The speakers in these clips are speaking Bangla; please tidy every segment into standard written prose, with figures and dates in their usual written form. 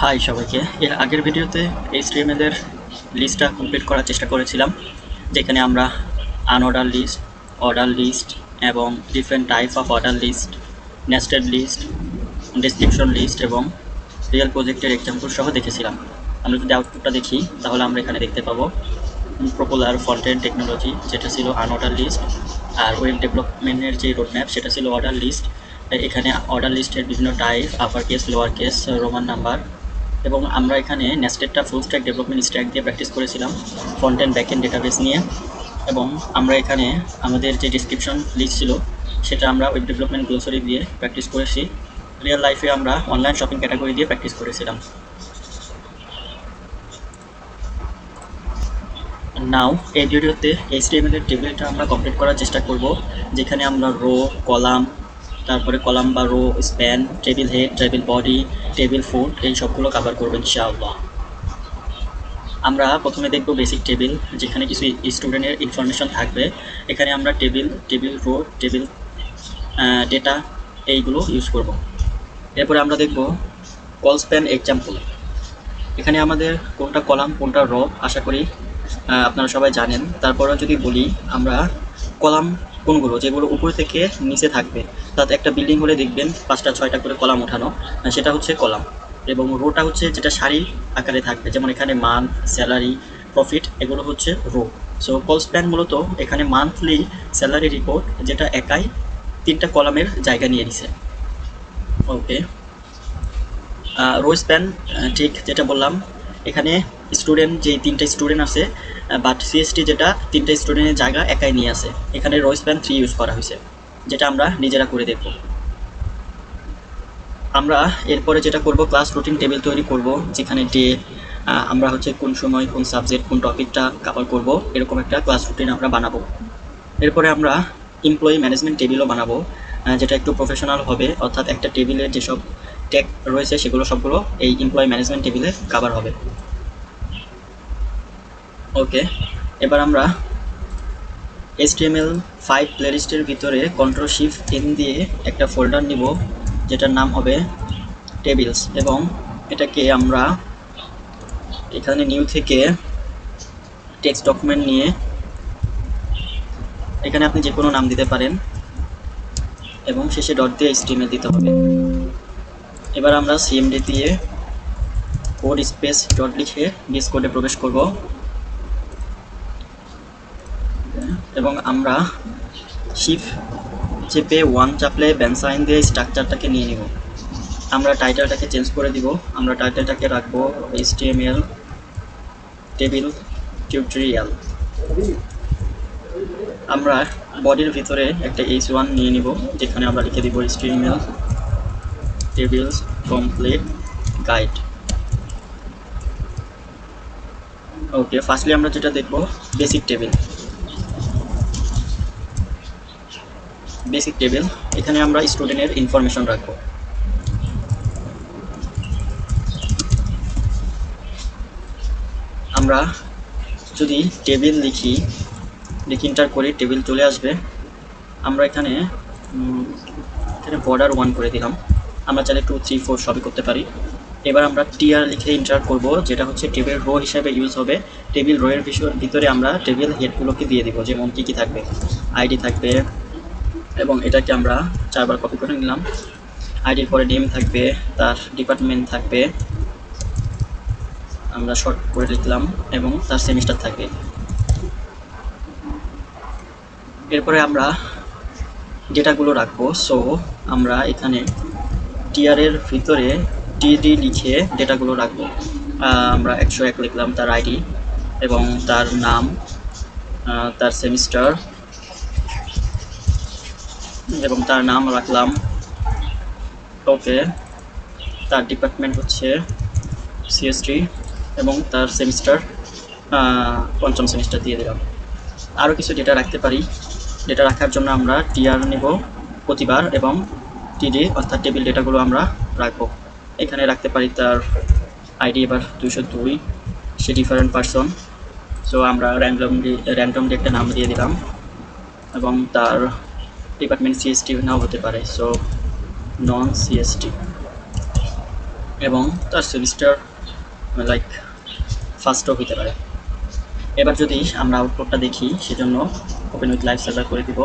হাই সবাইকে। এর আগের ভিডিওতে HTML এর লিস্টটা কমপ্লিট করার চেষ্টা করেছিলাম, যেখানে আমরা আনঅর্ডার লিস্ট, অর্ডার লিস্ট এবং different type of order list, nested list, description list এবং রিয়েল প্রজেক্টের এক্সাম্পল সহ দেখেছিলাম। আমরা যদি আউটপুটটা দেখি তাহলে আমরা এখানে দেখতে পাবো পপুলার ফ্রন্ট-এন্ড টেকনোলজি, যেটা ছিল আনঅর্ডার লিস্ট, আর ওয়েব ডেভেলপমেন্টের যে রোডম্যাপ সেটা ছিল অর্ডার লিস্ট। এখানে অর্ডার লিস্টের বিভিন্ন type, upper case, lower case, Roman number, এবং আমরা এখানে নেস্টেডটা ফুল স্ট্যাক ডেভেলপমেন্ট স্ট্যাক দিয়ে প্র্যাকটিস করেছিলাম front end back end database নিয়ে। এবং আমরা এখানে আমাদের যে ডিসক্রিপশন লিস্ট ছিল সেটা আমরা ওয়েব ডেভেলপমেন্ট গ্লোসারি দিয়ে প্র্যাকটিস করেছি। রিয়েল লাইফে আমরা অনলাইন শপিং ক্যাটাগরি দিয়ে প্র্যাকটিস করেছিলাম। নাও এই ভিডিওতে HTML এর টেবিলটা আমরা কমপ্লিট করার চেষ্টা করব, যেখানে আমরা রো, কলাম, তারপরে কলাম বা row, span, table head, table body, table foot, এই সবগুলো কভার করব ইনশাআল্লাহ। আমরা প্রথমে দেখব বেসিক টেবিল, যেখানে কিছু স্টুডেন্টের ইনফরমেশন থাকবে। এখানে আমরা টেবিল রো, টেবিল ডেটা এইগুলো ইউজ করব। এরপরে আমরা দেখব কল স্প্যান এক্সাম্পল। এখানে আমাদের কোনটা কলাম কোনটা রো আশা করি আপনারা সবাই জানেন। তারপরে যদি বলি, আমরা কলাম কোনগুলো, যেগুলো উপর থেকে নিচে থাকবে, তাতে একটা বিল্ডিং হলে দেখবেন 5টা 6টা করে কলাম ওঠানো, সেটা হচ্ছে কলাম। এবং রোটা হচ্ছে যেটা সারি আকারে থাকবে, যেমন এখানে মান্থ, স্যালারি, প্রফিট, এগুলো হচ্ছে রো। সো কল স্প্যান মূলত এখানে মান্থলি স্যালারি রিপোর্ট, যেটা একাই 3টা কলামের জায়গা নিয়ে নিছে। ওকে, রো স্প্যান ঠিক যেটা বললাম, এখানে স্টুডেন্ট যে 3টা স্টুডেন্ট আছে, বাট CST যেটা 3টা স্টুডেন্টের জায়গা একাই নিয়ে আসে, এখানে রো স্প্যান 3 ইউজ করা হয়েছে, যেটা আমরা নিজেরা করে দেখব। আমরা এরপরে যেটা করব, ক্লাস রুটিন টেবিল তৈরি করব, যেখানে ডে, আমরা হচ্ছে কোন সময় কোন সাবজেক্ট কোন টপিকটা কভার করব, এরকম একটা ক্লাস রুটিন আমরা বানাবো। এরপরে আমরা এমপ্লয়ি ম্যানেজমেন্ট টেবিলও বানাবো, যেটা একটু প্রফেশনাল হবে, অর্থাৎ একটা টেবিলের যেসব ট্যাগ রয়েছে সেগুলো সবগুলো এই এমপ্লয়ি ম্যানেজমেন্ট টেবিলে কভার হবে। ওকে, এবার আমরা HTML5 প্লেলিস্টের ভিতরে Ctrl+Shift+N দিয়ে একটা ফোল্ডার নিব, যেটার নাম হবে টেবিলস, এবং এটাকে আমরা এখানে নিউ থেকে টেক্সট ডকুমেন্ট নিয়ে এখানে আপনি যে কোনো নাম দিতে পারেন, এবং শেষে ডট দিয়ে HTML দিতে হবে। এবার আমরা CMD দিয়ে কোড স্পেস ডট লিখে বেস কোডে প্রবেশ করব, এবং আমরা শিফট চেপে 1 চাপলে ব্যানসাইন দিয়ে স্ট্রাকচারটাকে নিয়ে নিব। আমরা টাইটেলটাকে চেঞ্জ করে দিব, আমরা টাইটেলটাকে রাখবো HTML টেবিল টিউটোরিয়াল। আমরা বডির ভিতরে একটা H1 নিয়ে নিব, যেখানে আমরা লিখে দিব HTML টেবিলস কমপ্লিট গাইড। ওকে, ফার্স্টলি আমরা যেটা দেখব বেসিক টেবিল। এখানে আমরা স্টুডেন্টের ইনফরমেশন রাখবো। আমরা যদি টেবিল লিখি, এন্টার করি, টেবিল চলে আসবে। আমরা এখানে বর্ডার 1 করে দিলাম, আমরা চাইলে 2 3 4 সবই করতে পারি। এবার আমরা টিআর লিখে এন্টার করব, যেটা হচ্ছে টেবিল রো হিসাবে ইউজ হবে। টেবিল রো এর ভিতরে আমরা টেবিল হেডগুলোকে দিয়ে দিব, যেমন কী কী থাকবে, আইডি থাকবে, এবং এটাকে আমরা 4বার কপি করে নিলাম। আইডির পরে নেম থাকবে, তার ডিপার্টমেন্ট থাকবে, আমরা শর্ট করে লিখলাম, এবং তার সেমিস্টার থাকবে। এরপরে আমরা ডেটাগুলো রাখবো। সো আমরা এখানে টিআরের ভিতরে টিডি লিখে ডেটাগুলো রাখবো। আমরা 101 লিখলাম, তার আইডি এবং তার নাম, তার সেমিস্টার এবং তার নাম রাখলাম। ওকে, তার ডিপার্টমেন্ট হচ্ছে CST এবং তার সেমিস্টার 5ম সেমিস্টার দিয়ে দিলাম। আরও কিছু ডেটা রাখতে পারি। ডেটা রাখার জন্য আমরা টিআর নেব প্রতিবার, এবং টিডি অর্থাৎ টেবিল ডেটাগুলো আমরা রাখবো। এখানে রাখতে পারি তার আইডি এবার 202, সে ডিফারেন্ট পারসন। সো আমরা র্যান্ডমলি একটা নাম দিয়ে দিলাম, এবং তার ডিপার্টমেন্ট CST নাও হতে পারে, সো নন CST। এবং তার সেমিস্টার লাইক ফার্স্টও হতে পারে। এবার যদি আমরা আউটপুটটা দেখি, সেজন্য ওপেন উইথ লাইভ সার্ভার করে দিব।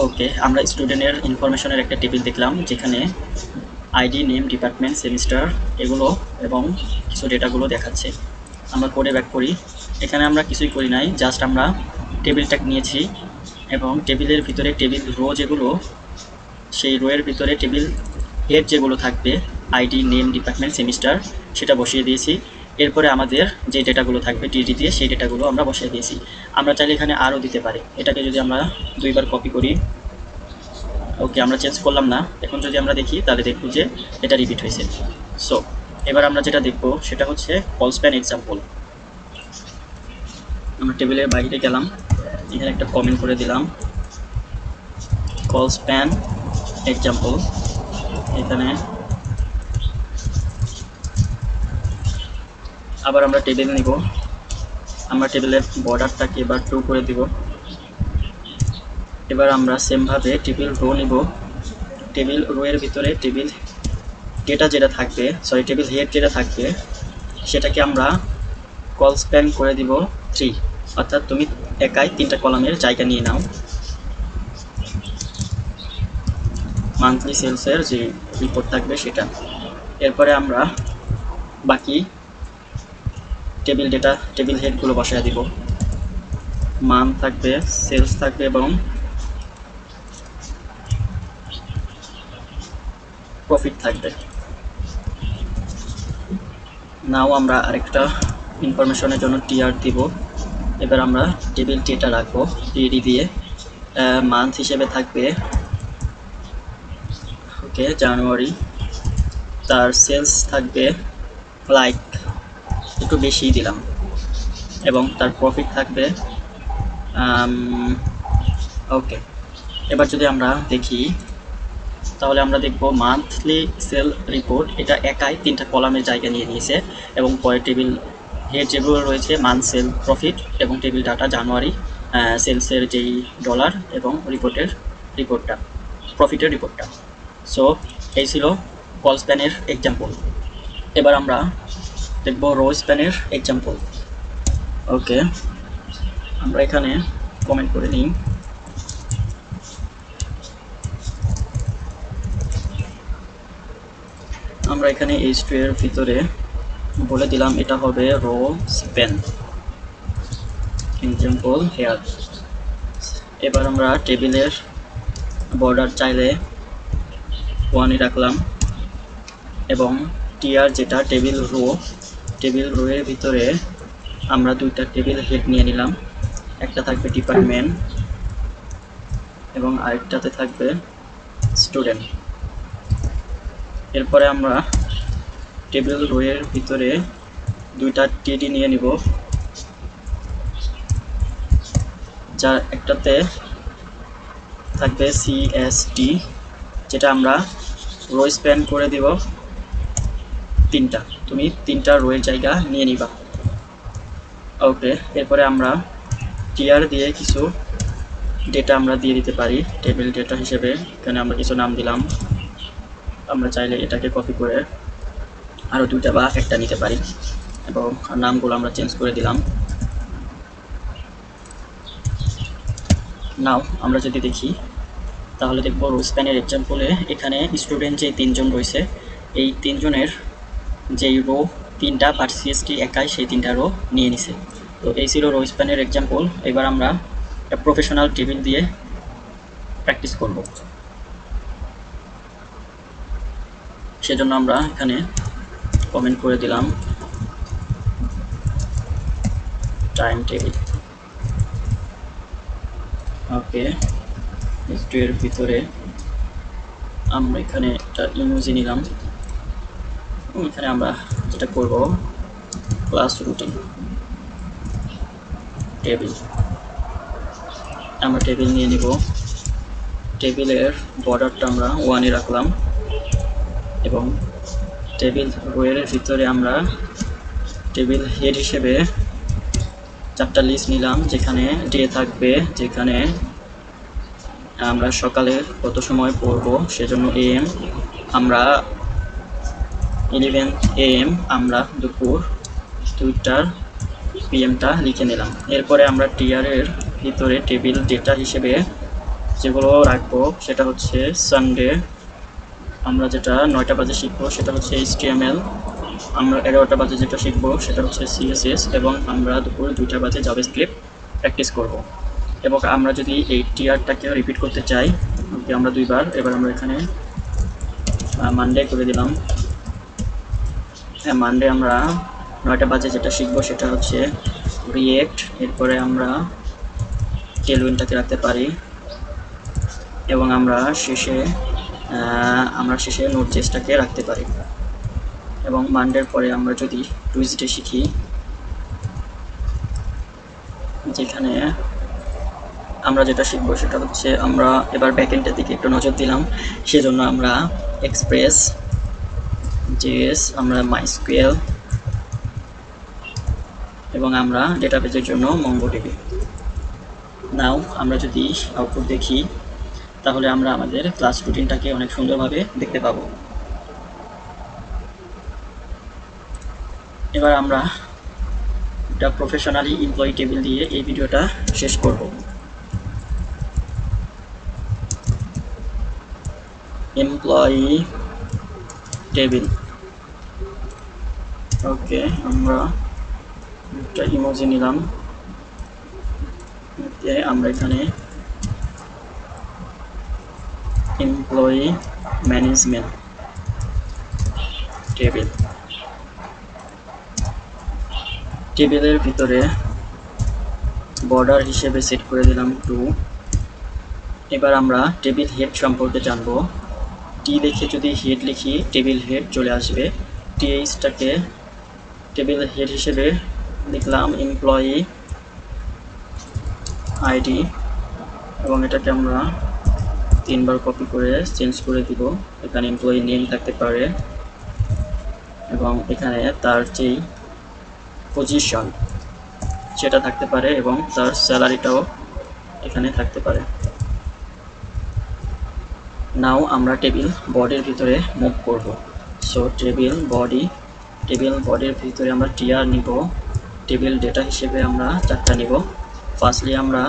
ওকে, আমরা স্টুডেন্টের ইনফরমেশনের একটা টেবিল দেখলাম, যেখানে আইডি, নেম, ডিপার্টমেন্ট, সেমিস্টার এগুলো এবং কিছু ডেটাগুলো দেখাচ্ছে। আমরা কোডে ব্যাক করি। এখানে আমরা কিছুই করি নাই, জাস্ট আমরা টেবিলটা নিয়েছি এবং টেবিলের ভিতরে টেবিল রো যেগুলো, সেই রোয়ের ভিতরে টেবিল হেড যেগুলো থাকবে, আইডি, নেম, ডিপার্টমেন্ট, সেমিস্টার, সেটা বসিয়ে দিয়েছি। এরপরে আমাদের যে ডেটাগুলো থাকবে ডিডি দিয়ে, সেই ডেটাগুলো আমরা বসিয়ে দিয়েছি। আমরা চাইলে এখানে আরও দিতে পারি। এটাকে যদি আমরা দুইবার কপি করি, ওকে আমরা চেঞ্জ করলাম না। এখন যদি আমরা দেখি তাহলে দেখব যে এটা রিপিট হয়েছে। সো এবার আমরা যেটা দেখব সেটা হচ্ছে কল স্প্যান এক্সাম্পল। আমরা টেবিলের বাইরে গেলাম, এখানে একটা কমেন্ট করে দিলাম কল স্প্যান এক্সাম্পল। এখানে আবার আমরা টেবিল নিব, আমরা টেবিলের বর্ডারটাকে এবার 2 করে দিব। এবার আমরা সেমভাবে টেবিল রো নিব, টেবিল রো এর ভিতরে টেবিল ডেটা যেটা থাকবে, টেবিল হেড যেটা থাকবে, সেটাকে আমরা কল স্প্যান করে দিব 3, অর্থাৎ তুমি একাই 3টা কলামের জায়গা নিয়ে নাও। মান্থলি সেলসের যে রিপোর্ট থাকবে সেটা। এরপরে আমরা বাকি টেবিল ডেটা, টেবিল হেডগুলো বসায় দিব। মান্থ থাকবে, সেলস থাকবে এবং প্রফিট থাকবে। নাও আমরা আরেকটা ইনফরমেশনের জন্য টিআর দিব। এবার আমরা টেবিল ডেটা রাখবো ডিডি দিয়ে। মান্থ হিসেবে থাকবে ওকে জানুয়ারি, তার সেলস থাকবে লাইক একটু বেশি দিলাম, এবং তার প্রফিট থাকবে ওকে। এবার যদি আমরা দেখি তাহলে আমরা দেখব মান্থলি সেল রিপোর্ট, এটা একাই 3টা কলামের জায়গা নিয়ে নিয়েছে এবং পরে টেবিল হেড যেগুলো রয়েছে মান্থ সেল, প্রফিট এবং টেবিল ডাটা জানুয়ারি সেলসের যেই ডলার এবং রিপোর্টটা প্রফিটের রিপোর্টটা। সো এই ছিল কল স্প্যানের এক্সাম্পল। এবার আমরা দেখব রো স্প্যানের এক্সাম্পল। ওকে, আমরা এখানে কমেন্ট করে নিই। আমরা এখানে H2 এর ভিতরে বলে দিলাম এটা হবে রো স্প্যান এক্সাম্পল হেয়ার। এবার আমরা টেবিলের বর্ডার চাইলে 1 রাখলাম এবং টিআর যেটা টেবিল রো এর ভিতরে আমরা 2টা টেবিল হেড নিয়ে নিলাম। একটা থাকবে ডিপার্টমেন্ট এবং আরেকটাতে থাকবে স্টুডেন্ট। এরপরে আমরা টেবিল রো এর ভিতরে 2টা টিডি নিয়ে নিব, যার একটাতে থাকবে সিএসটি, যেটা আমরা রো স্প্যান করে দিব 3টা। তুমি 3টা রোয়ের জায়গা নিয়ে নিবা। ওকে, এরপরে আমরা টিআর দিয়ে কিছু ডেটা আমরা দিয়ে দিতে পারি টেবিল ডেটা হিসেবে। এখানে আমরা কিছু নাম দিলাম, আমরা চাইলে এটাকে কপি করে আরও 2টা বা একটা নিতে পারি এবং নামগুলো আমরা চেঞ্জ করে দিলাম। নাও আমরা যদি দেখি তাহলে দেখব রো স্প্যানের এক্সাম্পলে এখানে স্টুডেন্ট যে 3জন রয়েছে, এই 3জনের যেই রো 3টা বাট সিএসটি একাই সেই 3টা রো নিয়ে নিছে। তো এই ছিল রো স্প্যানের এক্সাম্পল। এবার আমরা একটা প্রফেশনাল টেবিল দিয়ে প্র্যাকটিস করব। সেজন্য আমরা এখানে কমেন্ট করে দিলাম টাইম টেবিল। ওকে, H2 এর ভিতরে আমরা এখানে একটা ইমোজি নিলাম। এখানে আমরা যেটা করব ক্লাস রুটিন টেবিল, আমরা টেবিল নিয়ে নিব। টেবিলের বর্ডারটা আমরা 1 রাখলাম এবং টেবিল রোয়ের ভিতরে আমরা টেবিল হেড হিসেবে 4টা লিস্ট নিলাম, যেখানে ডে থাকবে, যেখানে আমরা সকালে কত সময় পড়ব সেজন্য AM, আমরা 11 AM আমরা দুপুর 2টা PM-টা লিখে নিলাম। এরপরে আমরা টিয়ারের ভিতরে টেবিল ডেটা হিসেবে যেগুলো রাখবো সেটা হচ্ছে সানডে, আমরা যেটা 9টা বাজে শিখবো সেটা হচ্ছে HTML, আমরা 11টা বাজে যেটা শিখবো সেটা হচ্ছে CSS, এবং আমরা দুপুর 2টা বাজে জাভাস্ক্রিপ্ট প্র্যাকটিস করব। এবং আমরা যদি এই টিয়ারটাকে রিপিট করতে চাই, আমরা দুইবার, এবার আমরা এখানে মানডে করে দিলাম। হ্যাঁ, মানডে আমরা 9টা বাজে যেটা শিখবো সেটা হচ্ছে রিয়েক্ট, এরপরে আমরা টেলউইনটাকে রাখতে পারি, এবং আমরা শেষে নোট জেসটাকে রাখতে পারি। এবং মানডের পরে আমরা যদি টুইসডে শিখি, যেখানে আমরা যেটা শিখবো সেটা হচ্ছে, আমরা এবার ব্যাকএন্ডের দিকে একটু নজর দিলাম, সেজন্য আমরা এক্সপ্রেস জেএস, আমরা মাইস্কুয়েল, এবং আমরা ডেটাবেজের জন্য মঙ্গোডিবি। নাও আমরা যদি আউটপুট দেখি, তাহলে আমরা আমাদের ক্লাস রুটিনটাকে অনেক সুন্দরভাবে দেখতে পাবো। এবার আমরা একটা প্রফেশনালি এমপ্লয়ি টেবিল দিয়ে এই ভিডিওটা শেষ করব। এমপ্লয়ি টেবিল, ওকে, আমরা একটা ইমোজি নিলাম, আমরা এখানে এমপ্লয়ি ম্যানেজমেন্ট টেবিল, টেবিলের ভিতরে বর্ডার হিসেবে সেট করে দিলাম 2। এবার আমরা টেবিল হেড সম্পর্কে জানবো। টি লিখে যদি হেড লিখি, টেবিল হেড চলে আসবে। টিএইচটাকে টেবিল হেড হিসেবে লিখলাম এমপ্লয়ি আইডি, এবং এটাকে আমরা 3বার কপি করে চেঞ্জ করে দিব। এখানে এমপ্লয়ি নেম থাকতে পারে, এবং এখানে তার যেই পজিশন সেটা থাকতে পারে, এবং তার স্যালারিটাও এখানে থাকতে পারে। নাও আমরা টেবিল বডির ভিতরে মুভ করব। সো টেবিল বডির ভিতরে আমরা টিআর নিব, টেবিল ডেটা হিসেবে আমরা 4টা নিব। ফার্স্টলি আমরা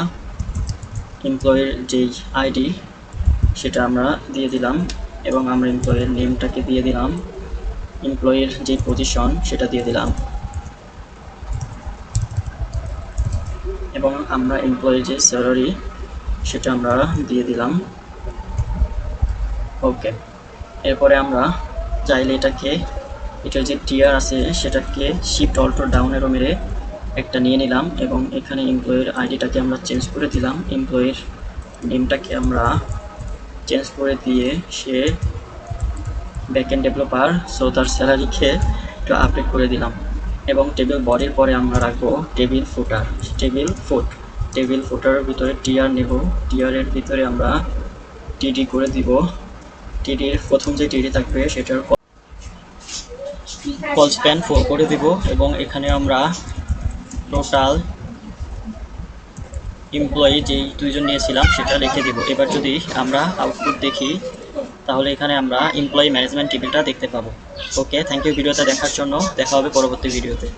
এমপ্লয়ির যেই আইডি সেটা আমরা দিয়ে দিলাম, এবং আমরা এমপ্লয়ির নেমটাকে দিয়ে দিলাম, এমপ্লয়ির যেই পজিশন সেটা দিয়ে দিলাম, এবং আমরা এমপ্লয়ির যে স্যালারি সেটা আমরা দিয়ে দিলাম। ওকে, এরপরে আমরা চাইলে এটার যে টিয়ার আছে সেটাকে শিফট অল্ট ডাউন এরো মেরে একটা নিয়ে নিলাম, এবং এখানে এমপ্লয়ির আইডিটাকে আমরা চেঞ্জ করে দিলাম, এমপ্লয়ির নেমটাকে আমরা চেঞ্জ করে দিয়ে সে ব্যাকএন্ড ডেভেলপার, সো তার স্যালারিকে একটু আপডেট করে দিলাম। এবং টেবিল বডির পরে আমরা রাখবো টেবিল ফুটারের ভিতরে টিআর নেব, টিআরের ভিতরে আমরা টিডি করে দিব। টিডির প্রথম যে টিডি থাকবে সেটার কল স্প্যান 4 করে দিব, এবং এখানে আমরা টোটাল এমপ্লয়ি যেই 2জন নিয়েছিলাম সেটা লিখে দিব। এবার যদি আমরা আউটপুট দেখি, তাহলে এখানে আমরা এমপ্লয়ি ম্যানেজমেন্ট টেবিলটা দেখতে পাবো। ওকে, থ্যাংক ইউ ভিডিওটা দেখার জন্য। দেখা হবে পরবর্তী ভিডিওতে।